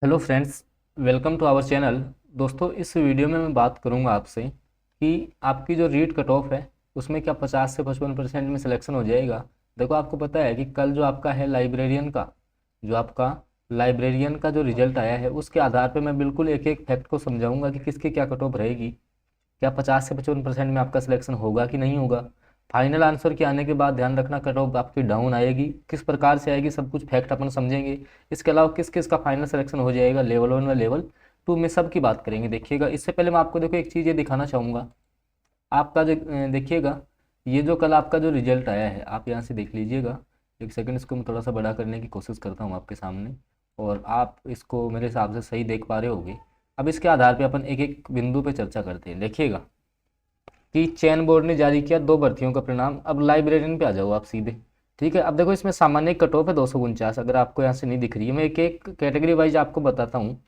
Hello friends, welcome to our channel. दोस्तों, इस video में मैं बात करूंगा आपसे कि आपकी जो रीट कट ऑफ है उसमें क्या 50 से 55% में सिलेक्शन हो जाएगा। देखो, आपको पता है कि कल जो आपका है लाइब्रेरियन का जो रिजल्ट आया है उसके आधार पे मैं बिल्कुल एक एक फैक्ट को समझाऊंगा कि किसकी क्या कट ऑफ रहेगी। क्या 50 से 55% में आपका सिलेक्शन होगा कि नहीं होगा। फाइनल आंसर के आने के बाद ध्यान रखना, कट ऑफ आपकी डाउन आएगी, किस प्रकार से आएगी, सब कुछ फैक्ट अपन समझेंगे। इसके अलावा किस किस का फाइनल सिलेक्शन हो जाएगा लेवल 1 व लेवल 2 में, सब की बात करेंगे। देखिएगा, इससे पहले मैं आपको देखो एक चीज़ ये दिखाना चाहूँगा। आपका जो देखिएगा, ये जो कल आपका जो रिजल्ट आया है आप यहाँ से देख लीजिएगा। एक सेकंड, इसको मैं थोड़ा सा बड़ा करने की कोशिश करता हूँ आपके सामने, और आप इसको मेरे हिसाब से सही देख पा रहे होंगे। अब इसके आधार पे अपन एक एक बिंदु पे चर्चा करते हैं। देखिएगा कि चयन बोर्ड ने जारी किया 2 भर्तियों का परिणाम। अब लाइब्रेरियन पे आ जाओ आप सीधे। ठीक है, अब देखो इसमें सामान्य कट ऑफ है 249। अगर आपको यहाँ से नहीं दिख रही है, मैं एक एक कैटेगरी वाइज आपको बताता हूँ,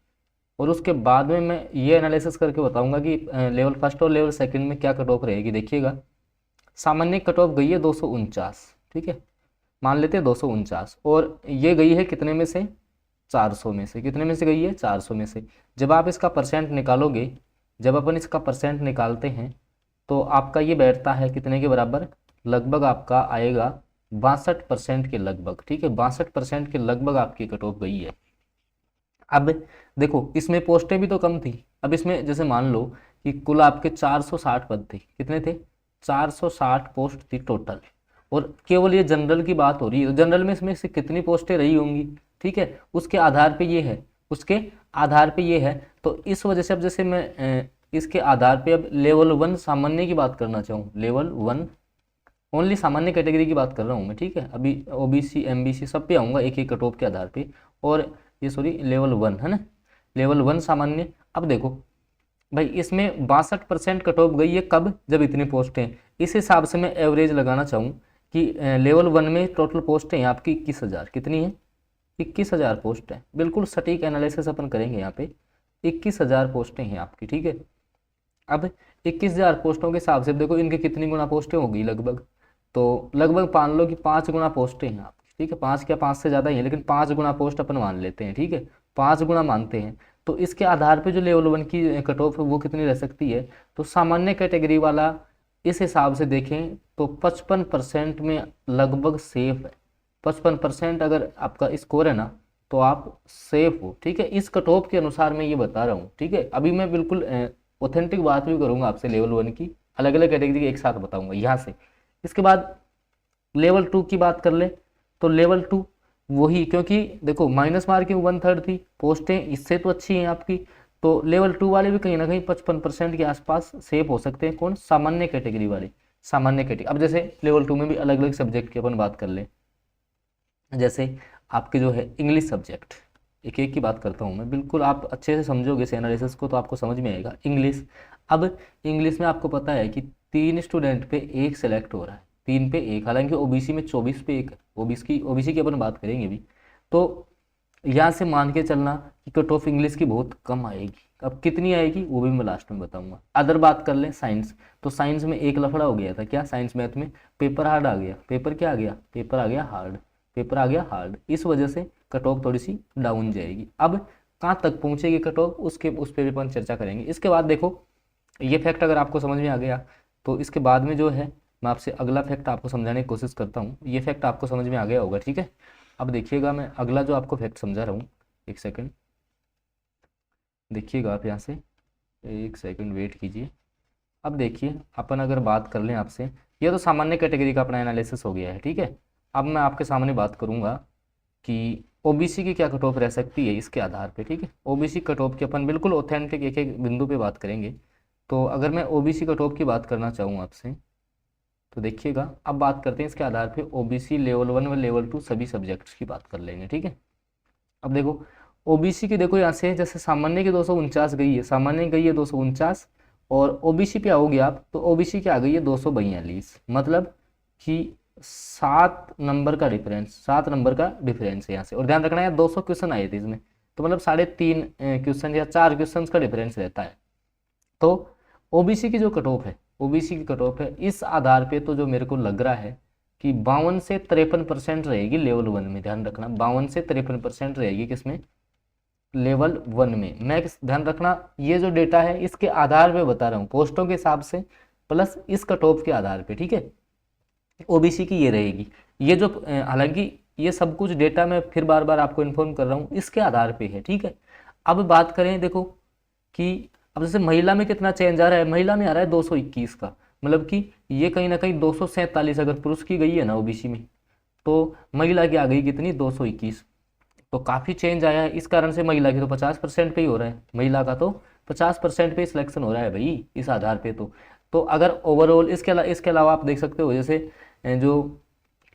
और उसके बाद में मैं ये एनालिसिस करके बताऊंगा कि लेवल फर्स्ट और लेवल सेकंड में क्या कट ऑफ रहेगी। देखिएगा, सामान्य कट ऑफ गई है 249। ठीक है, मान लेते हैं 249, और ये गई है कितने में से, 400 में से। कितने में से गई है, 400 में से। जब आप इसका परसेंट निकालोगे, जब अपन इसका परसेंट निकालते हैं तो आपका ये बैठता है कितने के बराबर, लगभग आपका आएगा 62% के लगभग। ठीक है, 62% के लगभग आपकी कट ऑफ गई है। अब देखो, इसमें पोस्टें भी तो कम थी। अब इसमें जैसे मान लो कि कुल आपके 460 पद थे। कितने थे, 460 पोस्ट थी टोटल, और केवल ये जनरल की बात हो रही है। जनरल में इसमें से कितनी पोस्टें रही होंगी, ठीक है, उसके आधार पे ये है, उसके आधार पे ये है। तो इस वजह से अब जैसे मैं इसके आधार पे अब लेवल 1 सामान्य की बात करना चाहूँ, लेवल 1 ओनली सामान्य कैटेगरी की बात कर रहा हूँ मैं। ठीक है, अभी ओबीसी एमबीसी सब पे आऊँगा एक एक कट ऑफ के आधार पे। और ये सॉरी लेवल 1 है ना, लेवल 1 सामान्य। अब देखो भाई, इसमें 62% कट ऑफ गई है। कब, जब इतनी पोस्टें। इस हिसाब से मैं एवरेज लगाना चाहूँ कि लेवल 1 में टोटल पोस्टें हैं आपकी 21,000। कितनी है, 21,000 पोस्ट है। बिल्कुल सटीक एनालिसिस अपन करेंगे यहाँ पे। 21,000 पोस्टें हैं आपकी। ठीक है, अब 21,000 पोस्टों के हिसाब से देखो इनके कितनी गुना पोस्टें होगी, लगभग तो लगभग मान लो कि 5 गुना पोस्टें हैं आपकी। ठीक है, 5 क्या 5 से ज़्यादा ही है, लेकिन 5 गुना पोस्ट अपन मान लेते हैं। ठीक है, 5 गुना मानते हैं। तो इसके आधार पे जो लेवल 1 की कट ऑफ है वो कितनी रह सकती है। तो सामान्य कैटेगरी वाला इस हिसाब से देखें तो 55% में लगभग सेफ है। 55% अगर आपका स्कोर है ना, तो आप सेफ हो। ठीक है, इस कट ऑफ के अनुसार मैं ये बता रहा हूँ। ठीक है, अभी मैं बिल्कुल ऑथेंटिक बात भी करूंगा आपसे लेवल 1 की, अलग अलग कैटेगरी की एक साथ बताऊंगा यहाँ से। इसके बाद लेवल 2 की बात कर ले, तो लेवल 2 वही, क्योंकि देखो माइनस मार्किंग 1/3 थी, पोस्टें इससे तो अच्छी हैं आपकी। तो लेवल 2 वाले भी कहीं ना कहीं 55% के आसपास सेफ हो सकते हैं। कौन, सामान्य कैटेगरी वाले। सामान्य कैटेगरी, अब जैसे लेवल 2 में भी अलग अलग सब्जेक्ट की अपन बात कर ले। जैसे आपके जो है इंग्लिश सब्जेक्ट, एक एक की बात करता हूँ मैं, बिल्कुल आप अच्छे से समझोगे इस एनालिसिस को तो आपको समझ में आएगा। इंग्लिश, अब इंग्लिश में आपको पता है कि 3 स्टूडेंट पे 1 सेलेक्ट हो रहा है, 3 पे 1। हालांकि ओबीसी में 24 पे 1, ओबीसी की अपन बात करेंगे भी। तो यहाँ से मान के चलना कि कट ऑफ इंग्लिश की बहुत कम आएगी। अब कितनी आएगी वो भी मैं लास्ट में बताऊंगा। अदर बात कर लें साइंस, तो साइंस में एक लफड़ा हो गया था। क्या, साइंस मैथ में पेपर हार्ड आ गया। पेपर क्या आ गया, पेपर आ गया हार्ड। पेपर आ गया हार्ड, इस वजह से कट ऑफ थोड़ी सी डाउन जाएगी। अब कहाँ तक पहुँचेगी कट ऑफ, उसके उस पर भी अपन चर्चा करेंगे। इसके बाद देखो, ये फैक्ट अगर आपको समझ में आ गया तो इसके बाद में जो है मैं आपसे अगला फैक्ट आपको समझाने की कोशिश करता हूँ। ये फैक्ट आपको समझ में आ गया होगा। ठीक है, अब देखिएगा, मैं अगला जो आपको फैक्ट समझा रहा हूँ, एक सेकंड देखिएगा आप यहाँ से, एक सेकंड वेट कीजिए। अब देखिए, अपन अगर बात कर लें आपसे, ये तो सामान्य कैटेगरी का अपना एनालिसिस हो गया है। ठीक है, अब मैं आपके सामने बात करूँगा कि ओबीसी की क्या कट ऑफ रह सकती है इसके आधार पे। ठीक है, ओबीसी कट ऑफ की अपन बिल्कुल ऑथेंटिक एक एक बिंदु पे बात करेंगे। तो अगर मैं ओबीसी कट ऑफ की बात करना चाहूँ आपसे, तो देखिएगा, अब बात करते हैं इसके आधार पे ओबीसी लेवल 1 व लेवल 2 सभी सब्जेक्ट्स की बात कर लेंगे। ठीक है, अब देखो ओबीसी की, देखो यहाँ से जैसे सामान्य की 249 गई है, सामान्य गई है 249, और ओबीसी पे आओगे आप तो ओबीसी की आ गई है 242। मतलब कि 7 नंबर का डिफरेंस, 7 नंबर का डिफरेंस है यहाँ से। और ध्यान रखना है 200 क्वेश्चन आए थे इसमें, तो मतलब 3.5 क्वेश्चन या 4 क्वेश्चन का डिफरेंस रहता है। तो ओबीसी की जो कट ऑफ है, ओबीसी की कट ऑफ है, इस आधार पे तो जो मेरे को लग रहा है कि 52 से 53% रहेगी लेवल 1 में। ध्यान रखना, 52 से 53% रहेगी किसमें, लेवल 1 में मैं ध्यान रखना, ये जो डेटा है इसके आधार पे बता रहा हूँ, पोस्टों के हिसाब से प्लस इस कट ऑफ के आधार पे, ठीक है। ओबीसी की ये रहेगी, ये जो हालांकि ये सब कुछ डेटा मैं फिर बार बार आपको इन्फॉर्म कर रहा हूँ, इसके आधार पे है, ठीक है। अब बात करें देखो कि अब जैसे महिला में कितना चेंज आ रहा है, महिला में आ रहा है 221 का, मतलब कि ये कहीं ना कहीं 247 अगर पुरुष की गई है ना ओबीसी में, तो महिला की आ गई कितनी 221, तो काफ़ी चेंज आया है। इस कारण से महिला की तो 50% पे ही हो रहा है, महिला का तो 50% पे सिलेक्शन हो रहा है भाई इस आधार पे। तो अगर ओवरऑल इसके अलावा आप देख सकते हो जैसे जो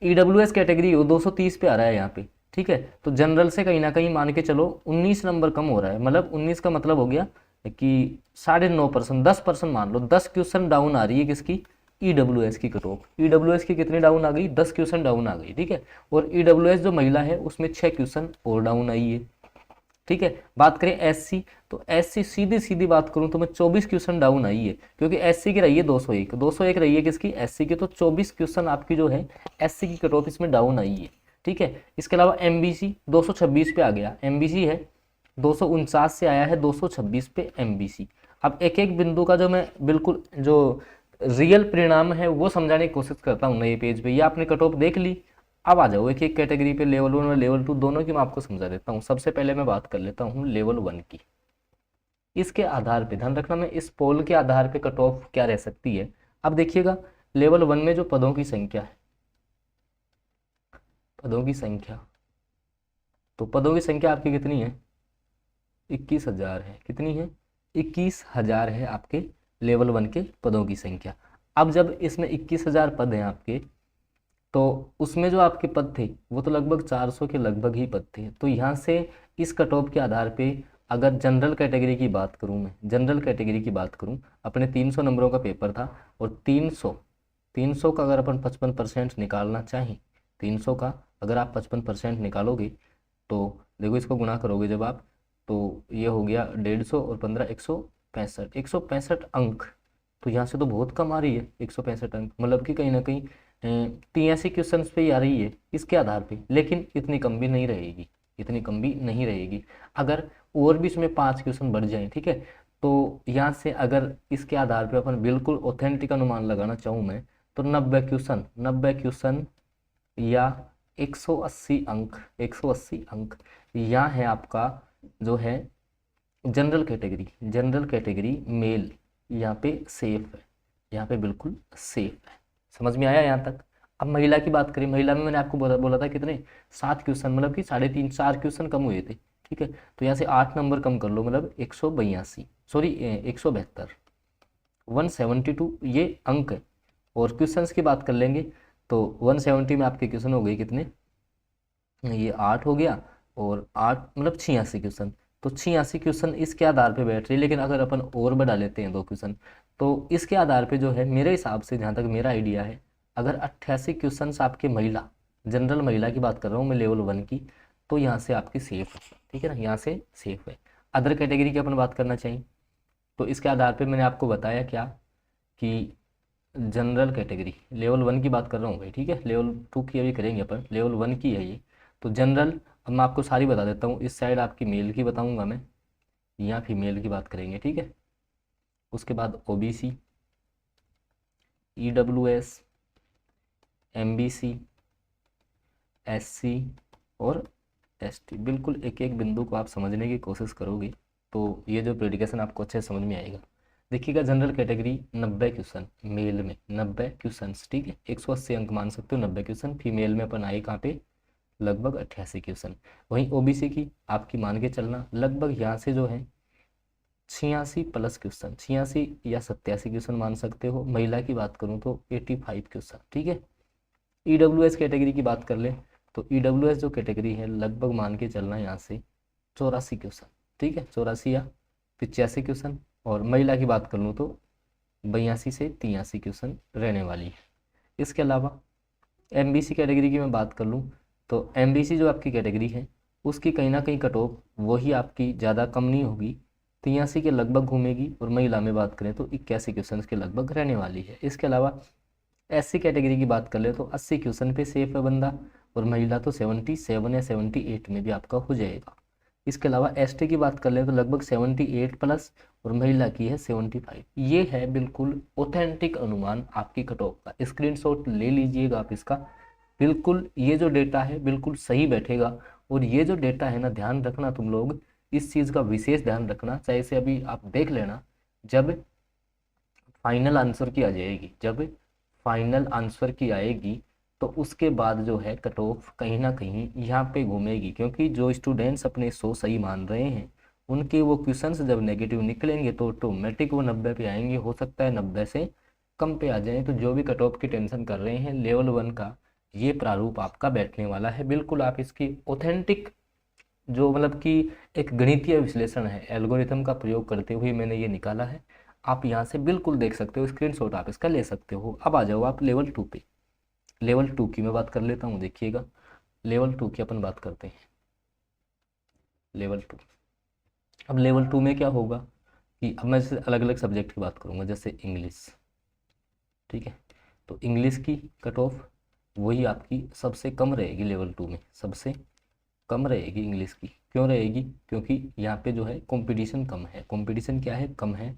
ईडब्ल्यूएस कैटेगरी हो 230 पे आ रहा है यहाँ पे, ठीक है। तो जनरल से कहीं ना कहीं मान के चलो 19 नंबर कम हो रहा है, मतलब 19 का मतलब हो गया कि 9.5%, 10% मान लो, 10 क्वेश्चन डाउन आ रही है किसकी, ईडब्ल्यूएस की कट ऑफ। ईडब्ल्यूएस की कितनी डाउन आ गई, 10 क्वेश्चन डाउन आ गई, ठीक है। और ईडब्ल्यूएस जो महिला है उसमें 6 क्वेश्चन और डाउन आई है, ठीक है। बात करें एससी, तो एससी सीधी सीधी बात करूं तो मैं 24 क्वेश्चन डाउन आई है, क्योंकि एससी की रही है 201 रही है किसकी, एससी की, तो 24 क्वेश्चन आपकी जो है एससी की कट ऑफ इसमें डाउन आई है, ठीक है। इसके अलावा एमबीसी 226 पे आ गया, एमबीसी है 249 से आया है 226 पे एमबीसी। अब एक एक बिंदु का जो मैं बिल्कुल जो रियल परिणाम है वो समझाने की कोशिश करता हूँ नए पेज पे। ये आपने कट ऑफ देख ली, अब आ जाओ एक एक कैटेगरी पे, लेवल 1 और लेवल 2 दोनों की मैं आपको समझा देता हूँ। सबसे पहले मैं बात कर लेता हूँ लेवल 1 की। इसके आधार पे ध्यान रखना, मैं इस पोल के आधार पे कट ऑफ क्या रह सकती है। अब देखिएगा लेवल 1 में जो पदों की संख्या है, पदों की संख्या, तो पदों की संख्या आपकी कितनी है, 21,000 है। कितनी है, 21,000 है आपके लेवल 1 के पदों की संख्या। अब जब इसमें 21,000 पद हैं आपके, तो उसमें जो आपके पद थे वो तो लगभग 400 के लगभग ही पद थे। तो यहाँ से इस कट ऑफ के आधार पे अगर जनरल कैटेगरी की बात करूँ, मैं जनरल कैटेगरी की बात करूँ, अपने 300 नंबरों का पेपर था, और 300 का अगर अपन 55% निकालना चाहें, 300 का अगर आप 55% निकालोगे तो देखो इसको गुना करोगे जब आप, तो ये हो गया 150 और 15 165 अंक। तो यहाँ से तो बहुत कम आ रही है 165 अंक, मतलब कि कहीं ना कहीं 83 क्वेश्चन पे ही आ रही है इसके आधार पे, लेकिन इतनी कम भी नहीं रहेगी, इतनी कम भी नहीं रहेगी। अगर और भी इसमें 5 क्वेश्चन बढ़ जाएं, ठीक है, तो यहाँ से अगर इसके आधार पे अपन बिल्कुल ऑथेंटिक अनुमान लगाना चाहूँ मैं, तो 90 क्वेश्चन या 180 अंक, 180 अंक यहाँ है आपका जो है जनरल कैटेगरी मेल, यहाँ पे सेफ है, यहाँ पे बिल्कुल सेफ है। समझ में आया यहाँ तक। अब महिला की बात करें, महिला में मैंने आपको बोला था कितने, 7 क्वेश्चन, मतलब कि 3.5-4 क्वेश्चन कम हुए थे, ठीक है। तो यहाँ से 8 नंबर कम कर लो, मतलब 172, सॉरी 172, 172 ये अंक है। और क्वेश्चंस की बात कर लेंगे तो 170 में आपके क्वेश्चन हो गए कितने, ये 8 हो गया, और 8 मतलब 86 क्वेश्चन। तो 86 क्वेश्चन इसके आधार पे बैठ रही है। लेकिन अगर अपन और बढ़ा लेते हैं 2 क्वेश्चन, तो इसके आधार पे जो है मेरे हिसाब से, जहाँ तक मेरा आइडिया है, अगर 88 क्वेश्चन आपके महिला, जनरल महिला की बात कर रहा हूँ मैं लेवल 1 की, तो यहाँ से आपकी सेफ है, ठीक है ना, यहाँ से सेफ है। अदर कैटेगरी की अपन बात करना चाहिए, तो इसके आधार पर मैंने आपको बताया क्या कि जनरल कैटेगरी लेवल 1 की बात कर रहा हूँ भाई, ठीक है। लेवल 2 की अभी करेंगे अपन, लेवल 1 की है ये। तो जनरल अब मैं आपको सारी बता देता हूँ, इस साइड आपकी मेल की बताऊँगा मैं, यहाँ फीमेल की बात करेंगे, ठीक है। उसके बाद ओबीसी, ईडब्ल्यूएस, एमबीसी, एससी और एसटी। बिल्कुल एक एक बिंदु को आप समझने की कोशिश करोगे तो ये जो प्रेडिकेशन आपको अच्छे समझ में आएगा। देखिएगा जनरल कैटेगरी 90 क्वेश्चन, मेल में 90 क्वेश्चन, ठीक है, 180 अंक मान सकते हो 90 क्वेश्चन। फीमेल में अपन आए कहाँ पे, लगभग 88 क्वेश्चन। वहीं ओबीसी की आपकी मान के चलना लगभग यहाँ से जो है 86 प्लस क्वेश्चन, 86 या 87 क्वेश्चन मान सकते हो। महिला की बात करूँ तो 85 क्वेश्चन, ठीक है। ईडब्ल्यूएस कैटेगरी की बात कर ले तो ईडब्ल्यूएस जो कैटेगरी है लगभग मान के चलना यहाँ से 84 क्वेश्चन, ठीक है, 84 या 85 क्वेश्चन। और महिला की बात कर लूँ तो 82 से 83 क्वेश्चन रहने वाली है। इसके अलावा एमबीसी कैटेगरी की मैं बात कर लूँ तो एमबीसी जो आपकी कैटेगरी है उसकी कहीं ना कहीं कट ऑफ वही आपकी ज़्यादा कम नहीं होगी, 83 के लगभग घूमेगी। और महिला में बात करें तो 81 क्वेश्चन के लगभग रहने वाली है। इसके अलावा एससी कैटेगरी की बात कर ले तो 80 क्वेश्चन पे सेफ है बंदा, और महिला तो 77 या 78 में भी आपका हो जाएगा। इसके अलावा एसटी की बात कर ले तो लगभग 78+ और महिला की है 75। ये है बिल्कुल ऑथेंटिक अनुमान आपकी कट ऑफ का, स्क्रीनशॉट ले लीजिएगा आप इसका। बिल्कुल ये जो डेटा है बिल्कुल सही बैठेगा। और ये जो डेटा है ना, ध्यान रखना तुम लोग, इस चीज़ का विशेष ध्यान रखना, चाहे से अभी आप देख लेना, जब फाइनल आंसर की आ जाएगी, जब फाइनल आंसर की आएगी तो उसके बाद जो है कट ऑफ कहीं ना कहीं यहाँ पे घूमेगी, क्योंकि जो स्टूडेंट्स अपने 100 सही मान रहे हैं उनके वो क्वेश्चंस जब नेगेटिव निकलेंगे तो ऑटोमेटिक वो 90 पे आएंगे, हो सकता है 90 से कम पे आ जाएं। तो जो भी कट ऑफ की टेंशन कर रहे हैं, लेवल 1 का ये प्रारूप आपका बैठने वाला है। बिल्कुल आप इसकी ऑथेंटिक जो मतलब कि एक गणितीय विश्लेषण है, एल्गोरिथम का प्रयोग करते हुए मैंने ये निकाला है। आप यहाँ से बिल्कुल देख सकते हो, स्क्रीनशॉट आप इसका ले सकते हो। अब आ जाओ आप लेवल 2 पे। लेवल 2 की मैं बात कर लेता हूँ, देखिएगा लेवल 2 की अपन बात करते हैं। लेवल 2, अब लेवल 2 में क्या होगा कि अब मैं अलग अलग सब्जेक्ट की बात करूँगा, जैसे इंग्लिश, ठीक है। तो इंग्लिश की कट ऑफ वही आपकी सबसे कम रहेगी लेवल 2 में, सबसे कम रहेगी इंग्लिश की। क्यों रहेगी? क्योंकि यहाँ पे जो है कंपटीशन कम है। कंपटीशन क्या है? कम है।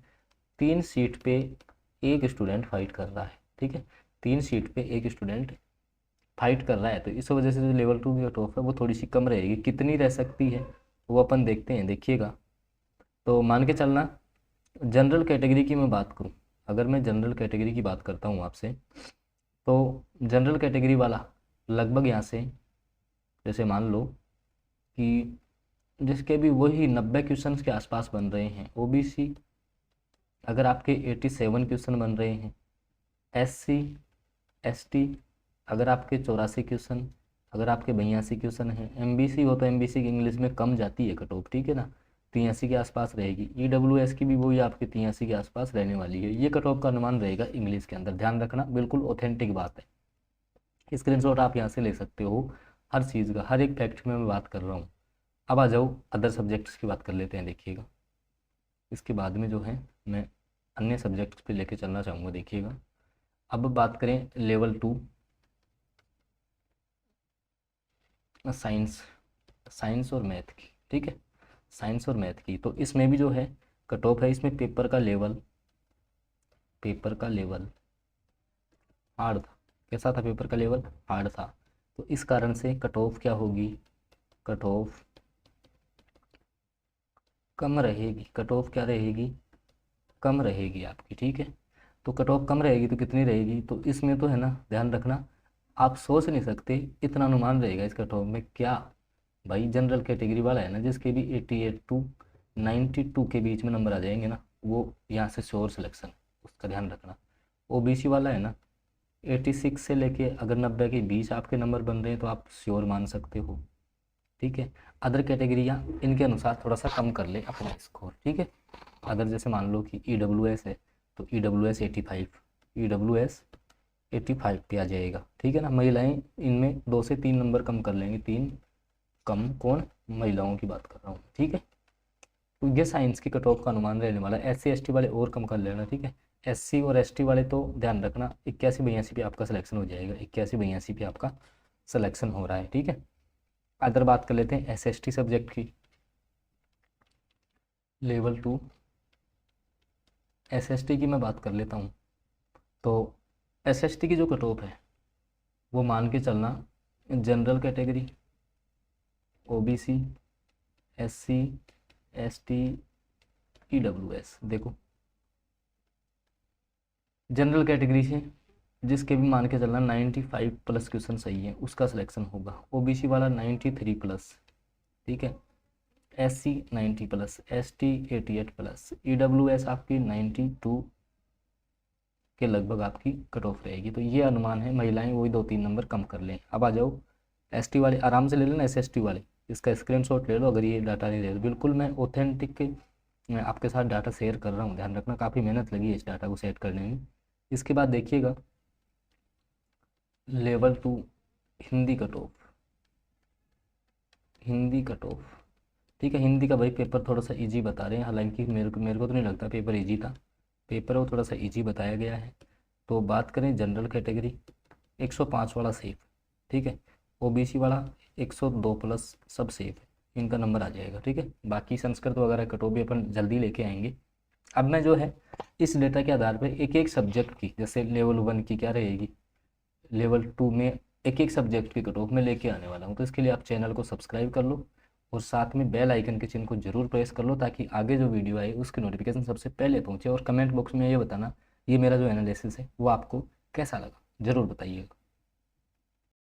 3 सीट पे एक स्टूडेंट फाइट कर रहा है, ठीक है, 3 सीट पे एक स्टूडेंट फाइट कर रहा है, तो इस वजह से जो लेवल 2 की कट ऑफ है वो थोड़ी सी कम रहेगी। कितनी रह सकती है वो अपन देखते हैं, देखिएगा। तो मान के चलना, जनरल कैटेगरी की मैं बात करूँ, अगर मैं जनरल कैटेगरी की बात करता हूँ आपसे, तो जनरल कैटेगरी वाला लगभग यहाँ से जैसे मान लो कि जिसके भी वही 90 क्वेश्चंस के आसपास बन रहे हैं, ओबीसी अगर आपके 87 क्वेश्चन बन रहे हैं, एससी एसटी अगर आपके 84 क्वेश्चन, अगर आपके 82 क्वेश्चन हैं, एमबीसी हो तो एमबीसी की इंग्लिश में कम जाती है कट ऑफ, ठीक है ना, 83 के आसपास रहेगी। ईडब्ल्यूएस की भी वही आपके 83 के आसपास रहने वाली है। ये कट ऑफ का अनुमान रहेगा इंग्लिश के अंदर, ध्यान रखना, बिल्कुल ऑथेंटिक बात है। स्क्रीनशॉट आप यहाँ से ले सकते हो, हर चीज़ का, हर एक फैक्ट में मैं बात कर रहा हूँ। अब आ जाओ अदर सब्जेक्ट्स की बात कर लेते हैं, देखिएगा। इसके बाद में जो है मैं अन्य सब्जेक्ट्स पे लेके चलना चाहूँगा, देखिएगा। अब बात करें लेवल 2 साइंस, साइंस और मैथ की, ठीक है, साइंस और मैथ की। तो इसमें भी जो है कट ऑफ है, इसमें पेपर का लेवल, पेपर का लेवल हार्ड था। कैसा था पेपर का लेवल? हार्ड था। तो इस कारण से कट ऑफ क्या होगी? कट ऑफ कम रहेगी। कट ऑफ क्या रहेगी? कम रहेगी आपकी, ठीक है। तो कट ऑफ कम रहेगी तो कितनी रहेगी? तो इसमें तो है ना, ध्यान रखना, आप सोच नहीं सकते इतना अनुमान रहेगा इस कट ऑफ में। क्या भाई, जनरल कैटेगरी वाला है ना, जिसके भी 88 टू 92 के बीच में नंबर आ जाएंगे ना, वो यहाँ से श्योर सिलेक्शन, उसका ध्यान रखना। ओबीसी वाला है ना, 86 से लेके अगर 90 के बीच आपके नंबर बन रहे हैं तो आप श्योर मान सकते हो, ठीक है। अदर कैटेगरियाँ इनके अनुसार थोड़ा सा कम कर ले अपना स्कोर, ठीक है। अदर जैसे मान लो कि ईडब्ल्यूएस है तो ईडब्ल्यूएस 85, ईडब्ल्यूएस 85 पे आ जाएगा, ठीक है ना। महिलाएं इनमें 2 से 3 नंबर कम कर लेंगे, 3 कम, कौन? महिलाओं की बात कर रहा हूँ, ठीक है। तो ये साइंस की कट ऑफ का अनुमान रहने वाला है। एससी एसटी वाले और कम कर लेना, ठीक है। एससी और एसटी वाले तो ध्यान रखना 81-82 पे आपका सिलेक्शन हो जाएगा, 81-82 पे आपका सिलेक्शन हो रहा है, ठीक है। अदर बात कर लेते हैं एसएसटी सब्जेक्ट की, लेवल 2 एसएसटी की मैं बात कर लेता हूँ। तो एसएसटी की जो कट ऑफ है वो मान के चलना, general category, OBC, SC, ST, EWS. देखो जनरल कैटेगरी से जिसके भी मान के चलना 95+ क्वेश्चन सही है उसका सिलेक्शन होगा। ओबीसी वाला 93+, ठीक है। एससी 90+, एसटी 88+, ईडब्ल्यूएस आपकी 92 के लगभग आपकी कट ऑफ रहेगी। तो ये अनुमान है, महिलाएं वही 2-3 नंबर कम कर लें। अब आ जाओ एसटी वाले, आराम से ले लेना एसएसटी वाले, इसका स्क्रीनशॉट ले लो अगर ये डाटा नहीं दे। बिल्कुल मैं ऑथेंटिक मैं आपके साथ डाटा शेयर कर रहा हूँ, ध्यान रखना, काफ़ी मेहनत लगी है इस डाटा को सेट करने में। इसके बाद देखिएगा level 2 Hindi cut off, Hindi cut off, ठीक है। हिंदी का भाई पेपर थोड़ा सा इजी बता रहे हैं, हालांकि मेरे को तो नहीं लगता पेपर इजी था, पेपर वो थोड़ा सा इजी बताया गया है। तो बात करें जनरल कैटेगरी, 105 वाला सेफ, ठीक है। ओबीसी वाला 102+ सब सेफ है, इनका नंबर आ जाएगा, ठीक है। बाकी संस्कृत वगैरह कटऑफ भी अपन जल्दी लेके आएंगे। अब मैं जो है इस डेटा के आधार पे एक एक सब्जेक्ट की, जैसे लेवल 1 की क्या रहेगी, लेवल 2 में एक एक सब्जेक्ट की कटऑफ में लेके आने वाला हूँ। तो इसके लिए आप चैनल को सब्सक्राइब कर लो और साथ में बेल आइकन के चिन्ह को जरूर प्रेस कर लो, ताकि आगे जो वीडियो आए उसकी नोटिफिकेशन सबसे पहले पहुँचे। और कमेंट बॉक्स में ये बताना ये मेरा जो एनालिसिस है वो आपको कैसा लगा, ज़रूर बताइएगा।